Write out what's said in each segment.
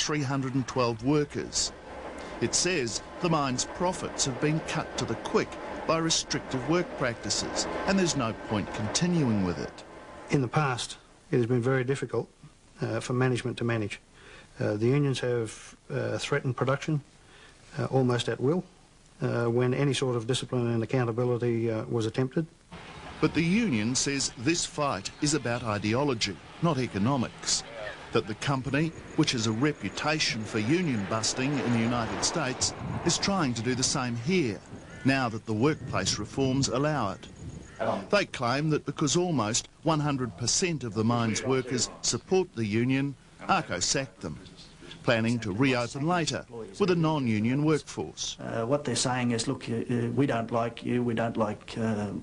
312 workers. It says the mine's profits have been cut to the quick by restrictive work practices, and there's no point continuing with it. In the past, it has been very difficult for management to manage. The unions have threatened production almost at will when any sort of discipline and accountability was attempted. But the union says this fight is about ideology, not economics. That the company, which has a reputation for union busting in the United States, is trying to do the same here, now that the workplace reforms allow it. They claim that because almost 100% of the mine's workers support the union, ARCO sacked them, planning to reopen later with a non-union workforce. What they're saying is, look, we don't like you, we don't like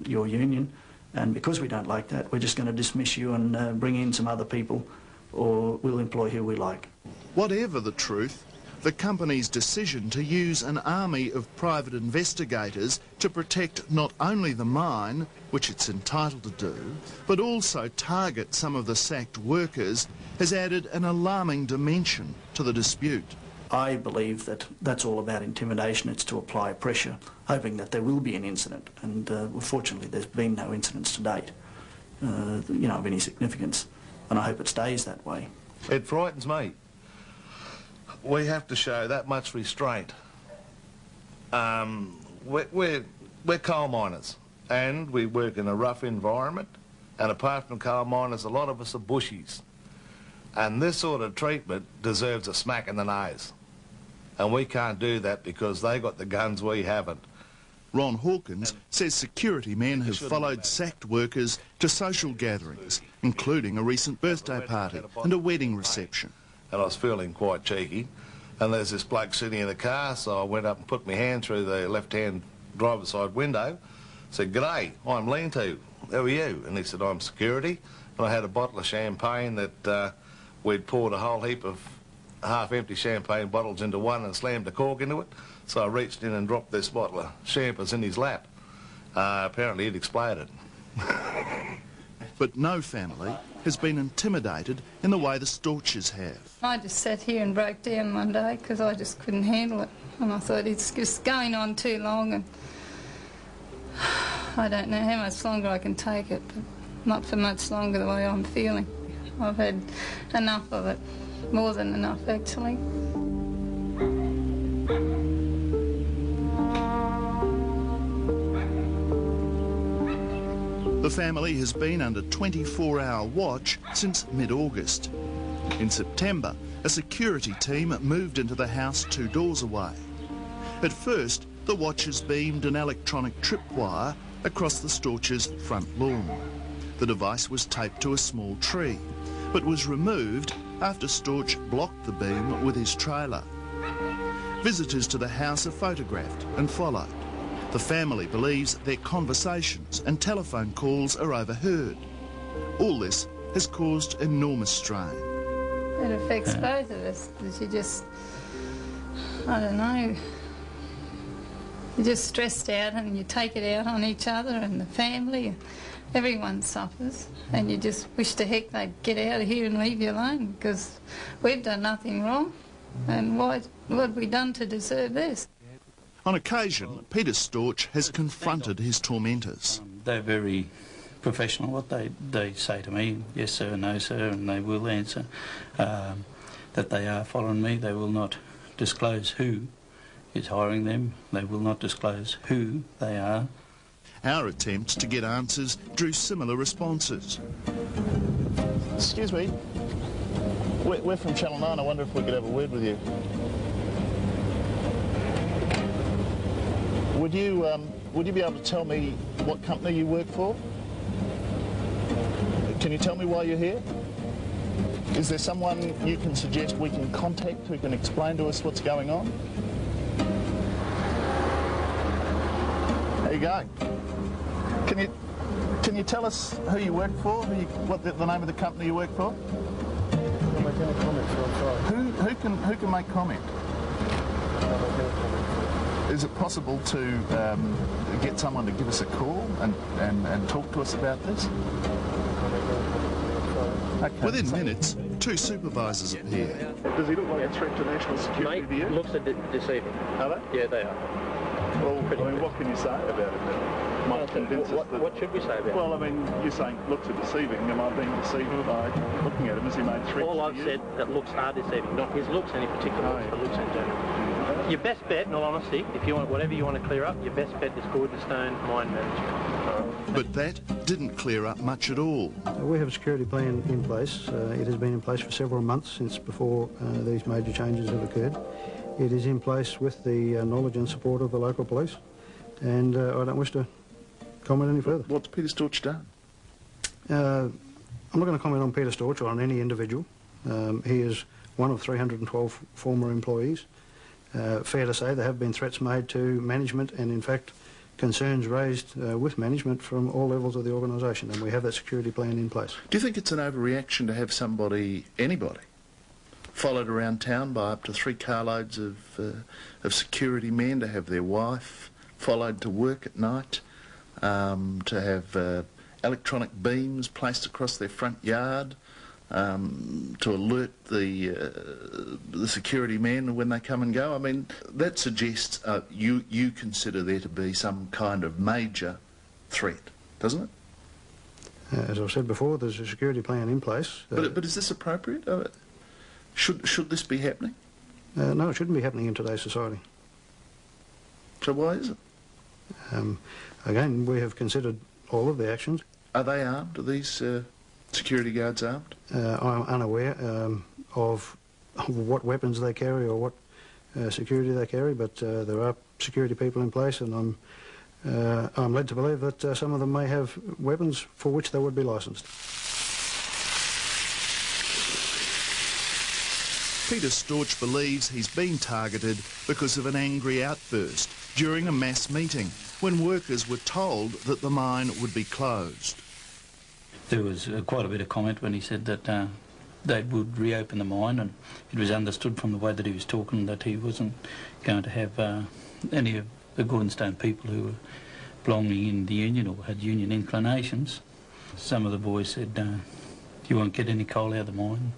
your union, and because we don't like that, we're just going to dismiss you and bring in some other people, or we'll employ who we like. Whatever the truth, the company's decision to use an army of private investigators to protect not only the mine, which it's entitled to do, but also target some of the sacked workers, has added an alarming dimension to the dispute. I believe that that's all about intimidation. It's to apply pressure, hoping that there will be an incident. And fortunately, there's been no incidents to date, of any significance. And I hope it stays that way. It frightens me. We have to show that much restraint. We're coal miners, and we work in a rough environment, and apart from coal miners, a lot of us are bushies. And this sort of treatment deserves a smack in the nose. And we can't do that because they got the guns we haven't. Ron Hawkins says security men have followed sacked workers to social gatherings, including a recent birthday party and a wedding reception. And I was feeling quite cheeky, and there's this bloke sitting in the car, so I went up and put my hand through the left-hand driver's side window, said, "G'day, I'm Lean-To, how are you?" And he said, "I'm security." And I had a bottle of champagne that we'd poured a whole heap of half-empty champagne bottles into one and slammed a cork into it. So I reached in and dropped this bottle of champers in his lap. Apparently it exploded. But no family has been intimidated in the way the Storches have. I just sat here and broke down one day because I just couldn't handle it. And I thought, it's just going on too long, and I don't know how much longer I can take it, but not for much longer the way I'm feeling. I've had enough of it, more than enough actually. The family has been under 24-hour watch since mid-August. In September, a security team moved into the house 2 doors away. At first, the watchers beamed an electronic tripwire across the Storches' front lawn. The device was taped to a small tree, but was removed after Storch blocked the beam with his trailer. Visitors to the house are photographed and followed. The family believes their conversations and telephone calls are overheard. All this has caused enormous strain. It affects both of us. You just, I don't know, you're just stressed out and you take it out on each other and the family. Everyone suffers, and you just wish to heck they'd get out of here and leave you alone, because we've done nothing wrong. And what have we done to deserve this? On occasion, Peter Storch has confronted his tormentors. They're very professional. What they say to me, yes sir, no sir, and they will answer that they are following me. They will not disclose who is hiring them. They will not disclose who they are. Our attempts to get answers drew similar responses. Excuse me, we're from Channel 9. I wonder if we could have a word with you. Would you be able to tell me what company you work for? Can you tell me why you're here? Is there someone you can suggest we can contact who can explain to us what's going on? There you go. Can you tell us who you work for? What the name of the company you work for? Can't make any comments, so I'm sorry. Who can make comment? Is it possible to get someone to give us a call and talk to us about this? Okay. Within minutes, Two supervisors appear. Does he look like a threat to national security to you? Looks deceiving. Are they? Yeah, they are. Well, I mean, what can you say about it that might convince us that... What should we say about it? Well, I mean, you're saying looks are deceiving. Am I being deceived by looking at him? Has he made threats All to I've you? said that looks are deceiving, not his looks any particular, but looks in general. Your best bet, in all honesty, if you want whatever you want to clear up, your best bet is Gordonstone mine management. But that didn't clear up much at all. We have a security plan in place. It has been in place for several months since before these major changes have occurred. It is in place with the knowledge and support of the local police, and I don't wish to comment any further. What's Peter Storch done? I'm not going to comment on Peter Storch or on any individual. He is one of 312 former employees. Fair to say there have been threats made to management and, in fact, concerns raised with management from all levels of the organisation, and we have that security plan in place. Do you think it's an overreaction to have anybody, followed around town by up to 3 carloads of security men, to have their wife followed to work at night, to have electronic beams placed across their front yard, to alert the security men when they come and go? I mean, that suggests you consider there to be some kind of major threat, doesn't it? As I've said before, there's a security plan in place. But is this appropriate? Should this be happening? No, it shouldn't be happening in today's society. So why is it? Again, we have considered all of the actions. Are they armed? Are these security guards armed? I'm unaware of what weapons they carry or what security they carry, but there are security people in place, and I'm led to believe that some of them may have weapons for which they would be licensed. Peter Storch believes he's been targeted because of an angry outburst during a mass meeting when workers were told that the mine would be closed. There was quite a bit of comment when he said that they would reopen the mine, and it was understood from the way that he was talking that he wasn't going to have any of the Gordonstone people who were belonging in the union or had union inclinations. Some of the boys said, you won't get any coal out of the mine.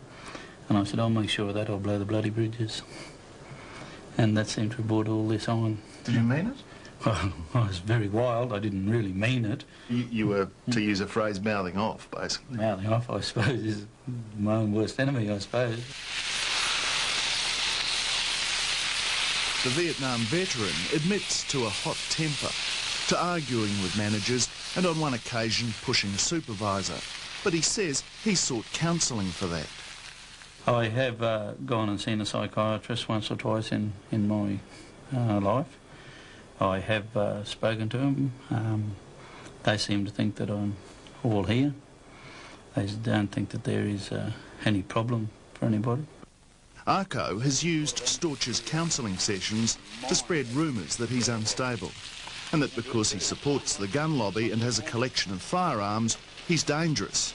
And I said, I'll make sure of that, I'll blow the bloody bridges. And that seemed to have brought all this on. Did you mean it? Well, I was very wild, I didn't really mean it. You were, to use a phrase, mouthing off, basically. Mouthing off, I suppose, is my own worst enemy, I suppose. The Vietnam veteran admits to a hot temper, to arguing with managers and on one occasion pushing a supervisor. But he says he sought counselling for that. I have gone and seen a psychiatrist once or twice in my life. I have spoken to them. They seem to think that I'm all here. They don't think that there is any problem for anybody. Arco has used Storch's counselling sessions to spread rumours that he's unstable, and that because he supports the gun lobby and has a collection of firearms, he's dangerous.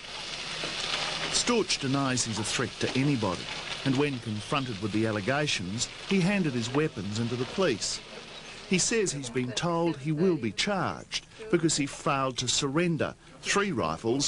Storch denies he's a threat to anybody, and when confronted with the allegations, he handed his weapons into the police. He says he's been told he will be charged because he failed to surrender 3 rifles